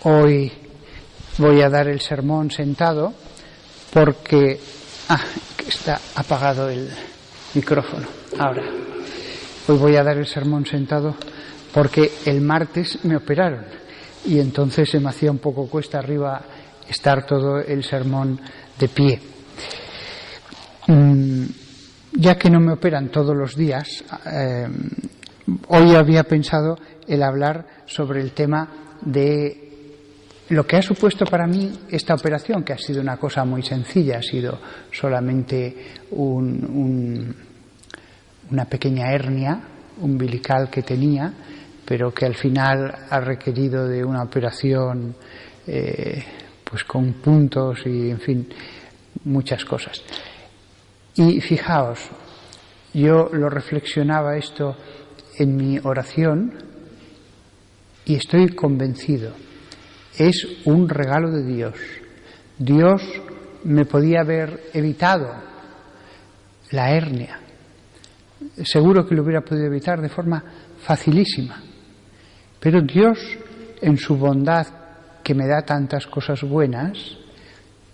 Hoy voy a dar el sermón sentado porque está apagado el micrófono. Ahora, hoy voy a dar el sermón sentado porque el martes me operaron y entonces se me hacía un poco cuesta arriba estar todo el sermón de pie. Ya que no me operan todos los días, hoy había pensado el hablar sobre el tema de lo que ha supuesto para mí esta operación, que ha sido una cosa muy sencilla, ha sido solamente una pequeña hernia umbilical que tenía, pero que al final ha requerido de una operación pues con puntos y, en fin, muchas cosas. Y fijaos, yo lo reflexionaba esto en mi oración y estoy convencido, es un regalo de Dios. Dios me podía haber evitado la hernia. Seguro que lo hubiera podido evitar de forma facilísima. Pero Dios, en su bondad, que me da tantas cosas buenas,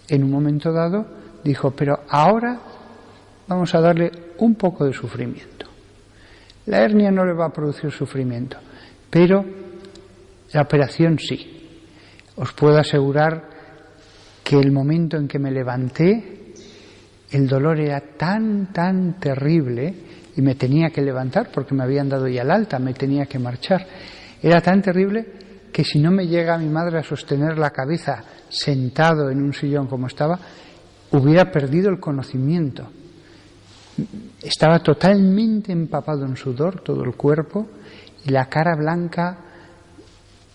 en un momento dado dijo, pero ahora vamos a darle un poco de sufrimiento. La hernia no le va a producir sufrimiento, pero la operación sí. Os puedo asegurar que el momento en que me levanté, el dolor era tan terrible, y me tenía que levantar porque me habían dado ya el alta, me tenía que marchar. Era tan terrible que si no me llega mi madre a sostener la cabeza sentado en un sillón como estaba, hubiera perdido el conocimiento. Estaba totalmente empapado en sudor todo el cuerpo y la cara blanca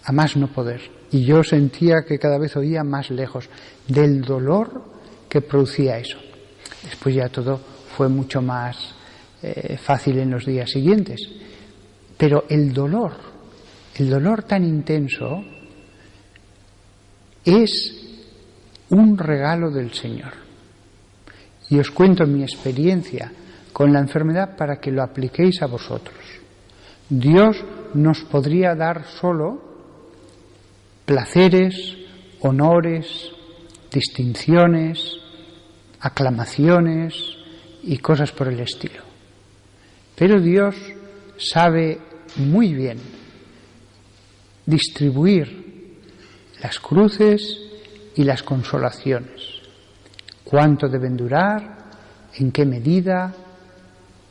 a más no poder. Y yo sentía que cada vez oía más lejos del dolor que producía eso. Después ya todo fue mucho más fácil en los días siguientes. Pero el dolor tan intenso es un regalo del Señor. Y os cuento mi experiencia con la enfermedad para que lo apliquéis a vosotros. Dios nos podría dar solo placeres, honores, distinciones, aclamaciones y cosas por el estilo. Pero Dios sabe muy bien distribuir las cruces y las consolaciones. Cuánto deben durar, en qué medida,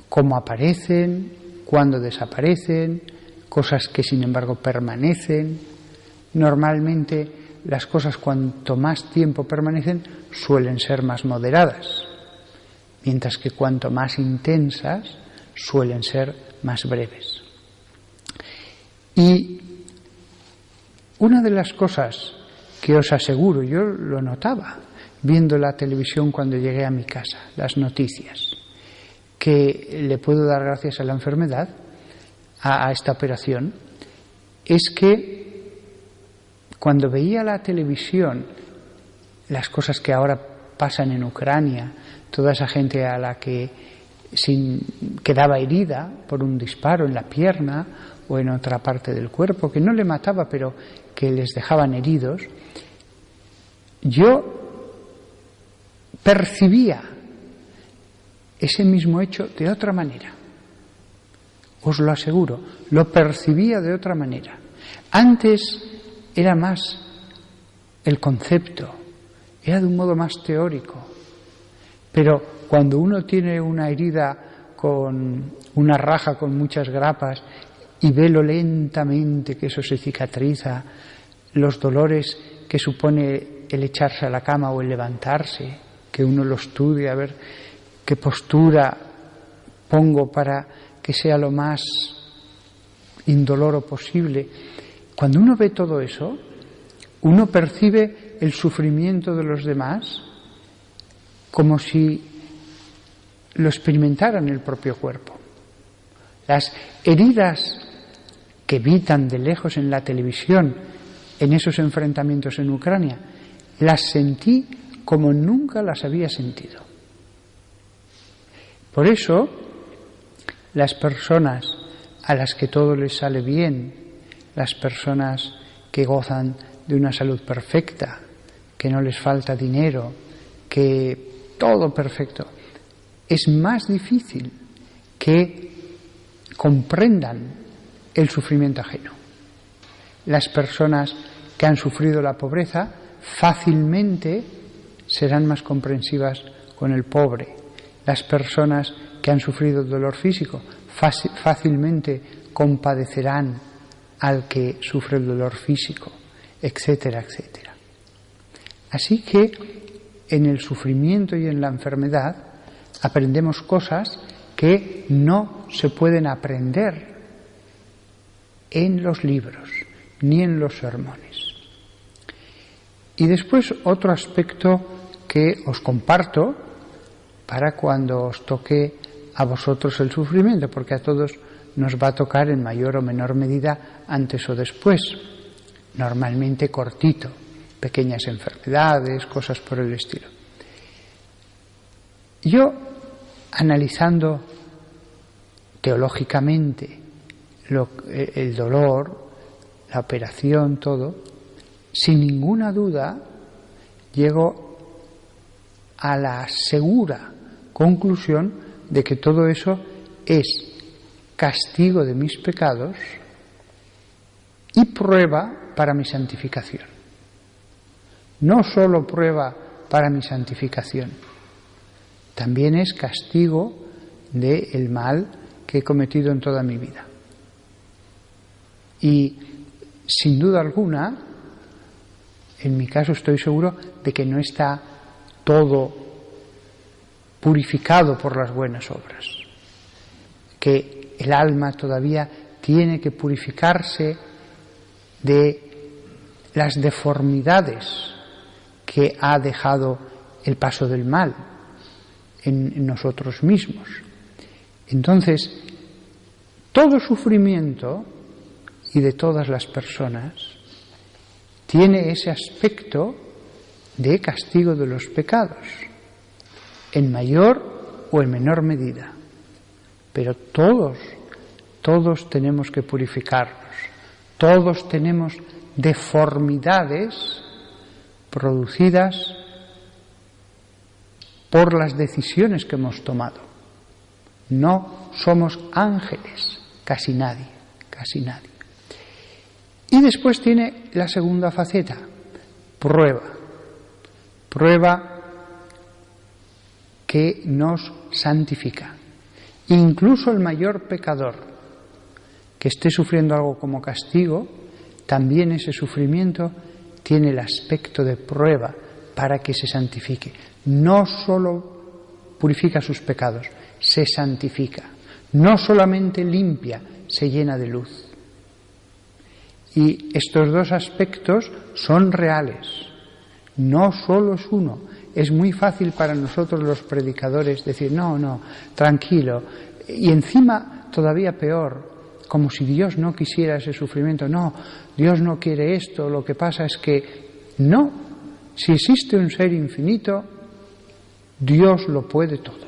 cómo aparecen, cuándo desaparecen, cosas que sin embargo permanecen. Normalmente las cosas cuanto más tiempo permanecen suelen ser más moderadas, mientras que cuanto más intensas suelen ser más breves. Y una de las cosas que os aseguro, yo lo notaba viendo la televisión cuando llegué a mi casa, las noticias, que le puedo dar gracias a la enfermedad, a esta operación, es que cuando veía la televisión las cosas que ahora pasan en Ucrania, toda esa gente a la que quedaba herida por un disparo en la pierna o en otra parte del cuerpo, que no le mataba pero que les dejaban heridos, yo percibía ese mismo hecho de otra manera. Os lo aseguro, lo percibía de otra manera. Antes era más el concepto, era de un modo más teórico. Pero cuando uno tiene una herida con una raja con muchas grapas y ve lo lentamente que eso se cicatriza, los dolores que supone el echarse a la cama o el levantarse, que uno lo estudia a ver qué postura pongo para que sea lo más indoloro posible. Cuando uno ve todo eso, uno percibe el sufrimiento de los demás como si lo experimentaran en el propio cuerpo. Las heridas que vi tan de lejos en la televisión, en esos enfrentamientos en Ucrania, las sentí como nunca las había sentido. Por eso, las personas a las que todo les sale bien, las personas que gozan de una salud perfecta, que no les falta dinero, que todo perfecto. Es más difícil que comprendan el sufrimiento ajeno. Las personas que han sufrido la pobreza fácilmente serán más comprensivas con el pobre. Las personas que han sufrido dolor físico fácilmente compadecerán al que sufre el dolor físico, etcétera, etcétera. Así que en el sufrimiento y en la enfermedad aprendemos cosas que no se pueden aprender en los libros ni en los sermones. Y después otro aspecto que os comparto para cuando os toque a vosotros el sufrimiento, porque a todos nos va a tocar en mayor o menor medida antes o después, normalmente cortito, pequeñas enfermedades, cosas por el estilo. Yo, analizando teológicamente el dolor, la operación, todo, sin ninguna duda llego a la segura conclusión de que todo eso es castigo de mis pecados y prueba para mi santificación. No solo prueba para mi santificación, también es castigo del mal que he cometido en toda mi vida. Y sin duda alguna, en mi caso estoy seguro de que no está todo purificado por las buenas obras, que el alma todavía tiene que purificarse de las deformidades que ha dejado el paso del mal en nosotros mismos. Entonces, todo sufrimiento y de todas las personas tiene ese aspecto de castigo de los pecados, en mayor o en menor medida. Pero todos tenemos que purificarnos, todos tenemos deformidades producidas por las decisiones que hemos tomado. No somos ángeles, casi nadie. Y después tiene la segunda faceta, prueba que nos santifica. Incluso el mayor pecador que esté sufriendo algo como castigo, también ese sufrimiento tiene el aspecto de prueba para que se santifique. No solo purifica sus pecados, se santifica. No solamente limpia, se llena de luz. Y estos dos aspectos son reales. No solo es uno. Es muy fácil para nosotros los predicadores decir, no, tranquilo. Y encima, todavía peor, como si Dios no quisiera ese sufrimiento. No, Dios no quiere esto. Lo que pasa es que no. Si existe un ser infinito, Dios lo puede todo.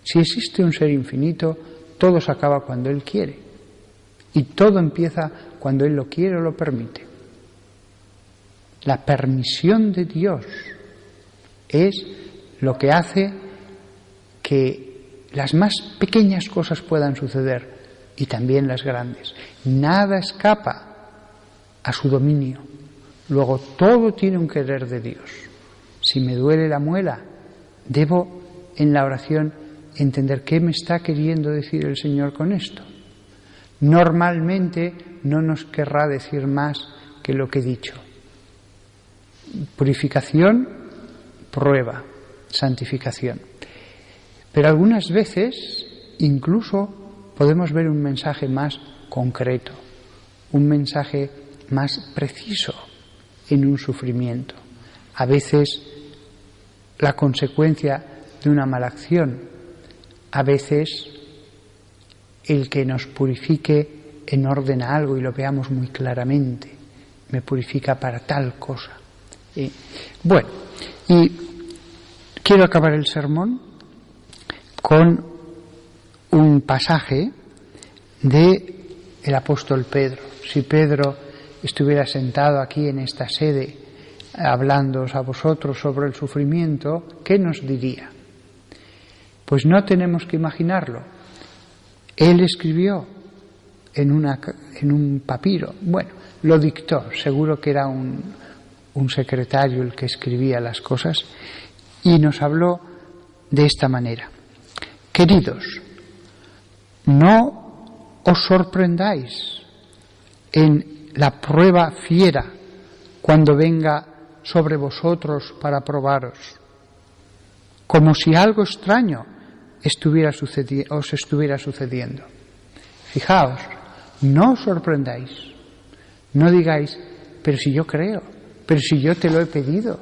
Si existe un ser infinito, todo se acaba cuando Él quiere. Y todo empieza cuando Él lo quiere o lo permite. La permisión de Dios es lo que hace que las más pequeñas cosas puedan suceder y también las grandes. Nada escapa a su dominio. Luego todo tiene un querer de Dios. Si me duele la muela, debo en la oración entender qué me está queriendo decir el Señor con esto. Normalmente no nos querrá decir más que lo que he dicho. Purificación, prueba, santificación. Pero algunas veces incluso podemos ver un mensaje más concreto, un mensaje más preciso en un sufrimiento. A veces la consecuencia de una mala acción, a veces el que nos purifique en orden a algo y lo veamos muy claramente, me purifica para tal cosa. Bueno, y quiero acabar el sermón con un pasaje de el apóstol Pedro. Si Pedro estuviera sentado aquí en esta sede hablándoos a vosotros sobre el sufrimiento, ¿qué nos diría? Pues no tenemos que imaginarlo. Él escribió en un papiro, bueno, lo dictó, seguro que era un secretario el que escribía las cosas, y nos habló de esta manera: queridos, no os sorprendáis en la prueba fiera cuando venga sobre vosotros para probaros, como si algo extraño os estuviera sucediendo. Fijaos, no os sorprendáis, no digáis, pero si yo creo, pero si yo te lo he pedido,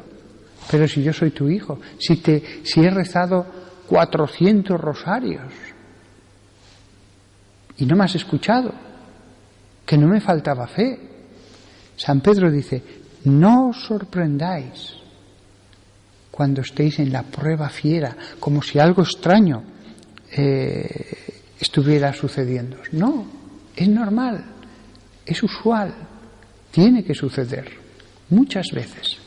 pero si yo soy tu hijo, si he rezado 400 rosarios y no me has escuchado, que no me faltaba fe. San Pedro dice, no os sorprendáis cuando estéis en la prueba fiera, como si algo extraño estuviera sucediendo. No, es normal, es usual, tiene que suceder muchas veces.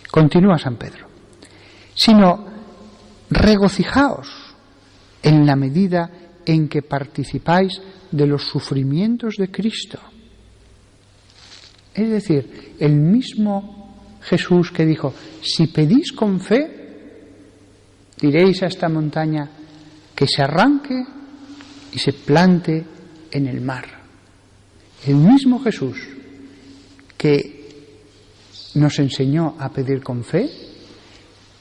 Continúa San Pedro, sino regocijaos en la medida en que participáis de los sufrimientos de Cristo. Es decir, el mismo Jesús que dijo, si pedís con fe, diréis a esta montaña que se arranque y se plante en el mar. El mismo Jesús que nos enseñó a pedir con fe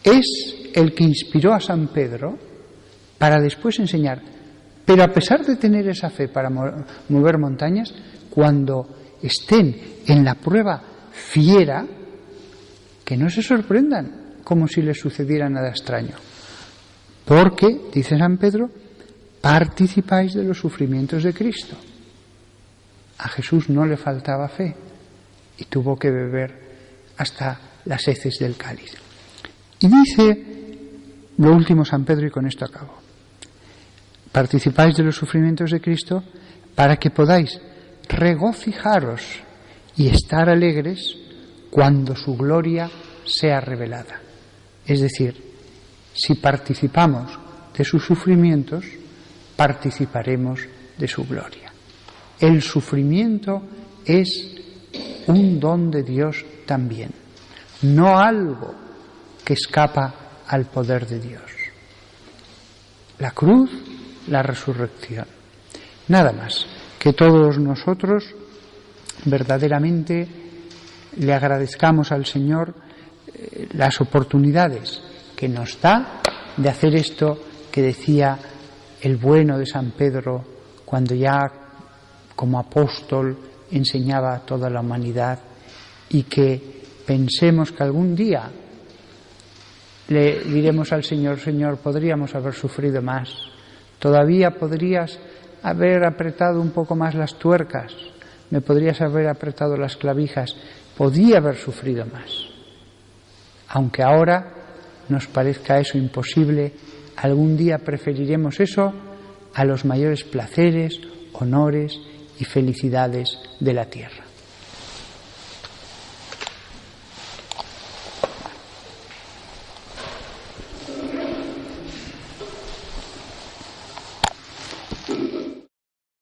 es el que inspiró a San Pedro para después enseñar. Pero a pesar de tener esa fe para mover montañas, cuando estén en la prueba fiera, que no se sorprendan como si les sucediera nada extraño. Porque, dice San Pedro, participáis de los sufrimientos de Cristo. A Jesús no le faltaba fe y tuvo que beber hasta las heces del cáliz. Y dice lo último San Pedro, y con esto acabo. Participáis de los sufrimientos de Cristo para que podáis regocijaros y estar alegres cuando su gloria sea revelada. Es decir, si participamos de sus sufrimientos, participaremos de su gloria. El sufrimiento es un don de Dios también, no algo que escapa al poder de Dios. La cruz, la resurrección. Nada más, que todos nosotros verdaderamente le agradezcamos al Señor las oportunidades que nos da de hacer esto que decía el bueno de San Pedro cuando ya como apóstol enseñaba a toda la humanidad, y que pensemos que algún día le diremos al Señor, Señor, podríamos haber sufrido más, todavía podrías haber apretado un poco más las tuercas, me podrías haber apretado las clavijas, podía haber sufrido más. Aunque ahora nos parezca eso imposible, algún día preferiremos eso a los mayores placeres, honores y felicidades de la tierra.